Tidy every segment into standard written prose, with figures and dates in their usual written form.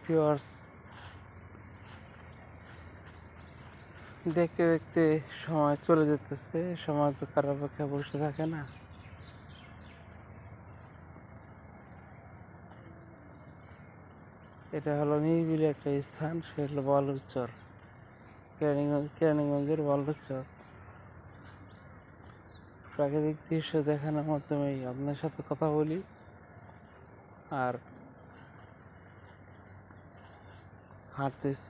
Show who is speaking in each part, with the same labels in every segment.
Speaker 1: Viewers, দেখতে দেখতে সময় চলে যেতেছে। সময় তো কারোর পক্ষে বসে থাকে না। এটা হলো নিরিবিলি একটা স্থান, সে হলো বলুরচর, কেরানীগঞ্জের বলুরচর। প্রাকৃতিক দৃশ্য দেখানোর মাধ্যমেই আপনার সাথে কথা বলি। আর হাঁটতেছি।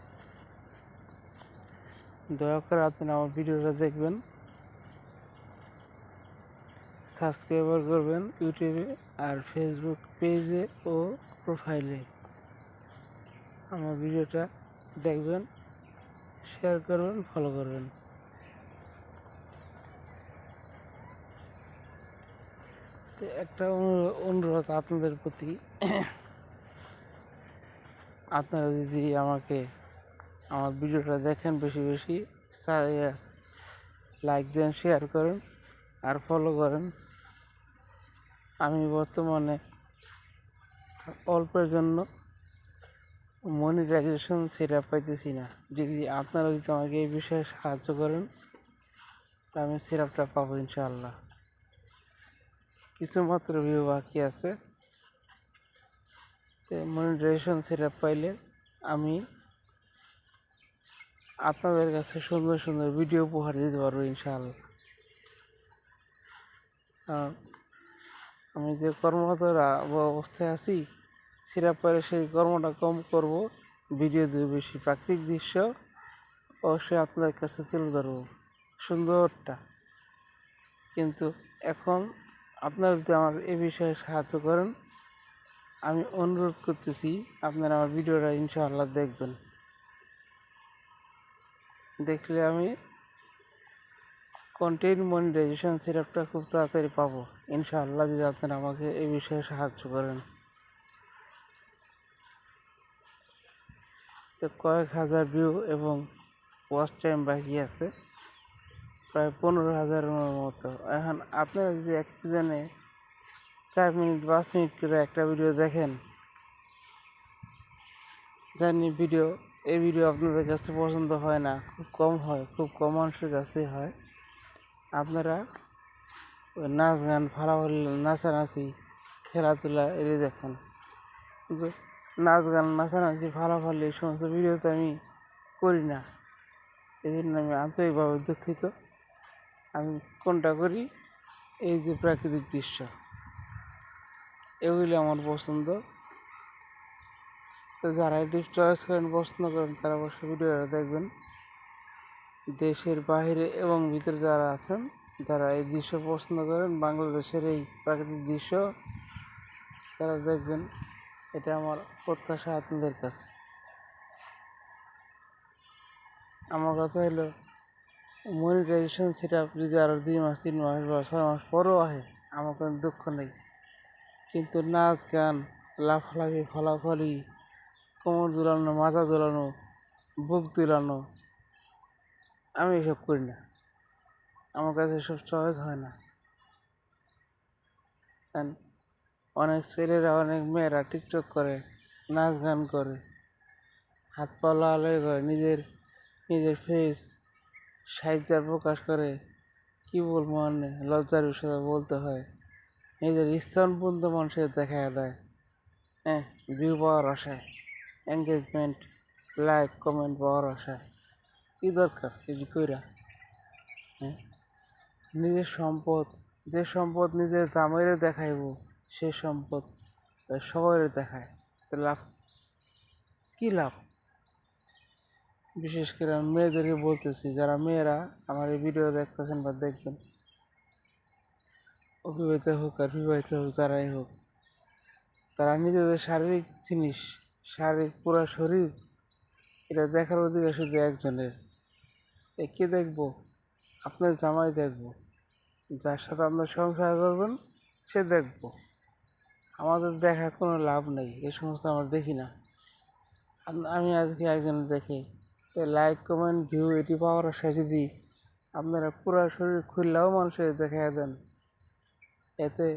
Speaker 1: দয়া করে আপনারা আমার ভিডিওটা দেখবেন, সাবস্ক্রাইব করবেন ইউটিউবে আর ফেসবুক পেজে ও প্রোফাইলে। আমার ভিডিওটা দেখবেন, শেয়ার করবেন, ফলো করবেন। তো একটা অনুরোধ আপনাদের প্রতি, আপনারা যদি আমাকে আমার ভিডিওটা দেখেন, বেশি বেশি লাইক দেন, শেয়ার করেন আর ফলো করেন। আমি বর্তমানে অল্পের জন্য মনিটাইজেশন সেটআপ পাইতেছি না। যদি আপনারা যদি আমাকে এই বিষয়ে সাহায্য করেন, তা আমি সেটআপটা পাবো ইনশাআল্লাহ। কিছু মাত্র ভিউ বাকি আছে। তো মনিটাইজেশন সেটআপ পাইলে আমি আপনাদের কাছে সুন্দর সুন্দর ভিডিও উপহার দিতে পারবো ইনশাআল্লাহ। আমি যে কর্মরত অবস্থায় আছি, সেটা পরে সেই কর্মটা কম করব, ভিডিও দিয়ে বেশি প্রাকৃতিক দৃশ্য অবশ্যই আপনাদের কাছে তুলে ধরবো সুন্দরটা। কিন্তু এখন আপনারা যদি আমার এ বিষয়ে সাহায্য করেন, আমি অনুরোধ করতেছি আপনারা আমার ভিডিওটা ইনশাআল্লাহ দেখবেন। দেখলে আমি কন্টেন্ট মনিটাইজেশন সেটআপটা খুব তাড়াতাড়ি পাবো ইনশাআল্লাহ, যদি আপনারা আমাকে এই বিষয়ে সাহায্য করেন। তো কয়েক হাজার ভিউ এবং ওয়াচ টাইম বাকি আছে, প্রায় 15,000-এর মতো। এখন আপনারা যদি একজনে 4 মিনিট 5 মিনিট করে একটা ভিডিও দেখেন, জানি এই ভিডিও আপনাদের কাছে পছন্দ হয় না, খুব কম হয়, খুব কম মানুষের কাছেই হয়। আপনারা ওই নাচ গান, ফালাফালি, নাচানাচি, খেলাধুলা এড়িয়ে দেখেন। কিন্তু নাচ গান, নাচানাচি, ফালাফালি এই সমস্ত ভিডিও তো আমি করি না। এই জন্য আমি আন্তরিকভাবে দুঃখিত। আমি কোনটা করি, এই যে প্রাকৃতিক দৃশ্য, এগুলি আমার পছন্দ। তো যারা এটি চয়েস করেন, পছন্দ করেন, তারা অবশ্যই ভিডিওটা দেখবেন। দেশের বাইরে এবং ভিতরে যারা আছেন, যারা এই দৃশ্য পছন্দ করেন, বাংলাদেশের এই প্রাকৃতিক দৃশ্য, তারা দেখবেন। এটা আমার প্রত্যাশা আপনাদের কাছে। আমার কথা হলো, মনিটাইজেশন সেটআপ যদি আরও 2 মাস 3 মাস বা 6 মাস পরেও আসে, আমার কোনো দুঃখ নেই। কিন্তু নাচ গান, লাফালাফি, ফলাফলি, কোমর দুলানো, মাথা দুলানো, বুক দুলানো, আমি এসব করি না। আমার কাছে এসব সহজ হয় না। অনেক ছেলেরা, অনেক মেয়েরা টিকটক করে, নাচ গান করে, হাত পা লাগালাগি করে, নিজের ফেস সাহিত্যার প্রকাশ করে। কী বলবো, মানে লজ্জার বিষয়ে বলতে হয়। নিজের স্তন পর্যন্ত মানুষের দেখা দেয়, ভিউ পাওয়ার আশায়, এঙ্গেজমেন্ট, লাইক, কমেন্ট পাওয়ার আশায়। কী দরকার এটি কইরা? নিজের সম্পদ, যে সম্পদ নিজের দামের দেখাইব, সে সম্পদ সবাই দেখায়, তো লাভ কী লাভ? বিশেষ করে আমি মেয়েদেরকে বলতেছি, যারা মেয়েরা আমার এই ভিডিও দেখতেছেন বা দেখবেন, অবিবাহিত হোক আর বিবাহিত হোক, যারাই হোক, তারা নিজেদের শারীরিক জিনিস, পুরো শরীর, এটা দেখার অধিকার শুধু একজনের। কে দেখবো? আপনার জামাই দেখবো, যার সাথে আপনার সংসার করবেন সে দেখবো। আমাদের দেখা কোনো লাভ নেই, এই সমস্ত আমরা দেখি না। আমি আজকে একজন দেখি, তো লাইক, কমেন্ট, ভিউ এটি পাওয়ার আশায় যদি আপনারা পুরো শরীর খুললেও মানুষের দেখা দেন, এতে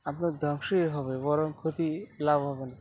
Speaker 1: আপনার ধ্বংসই হবে, বরং ক্ষতি, লাভ হবে না।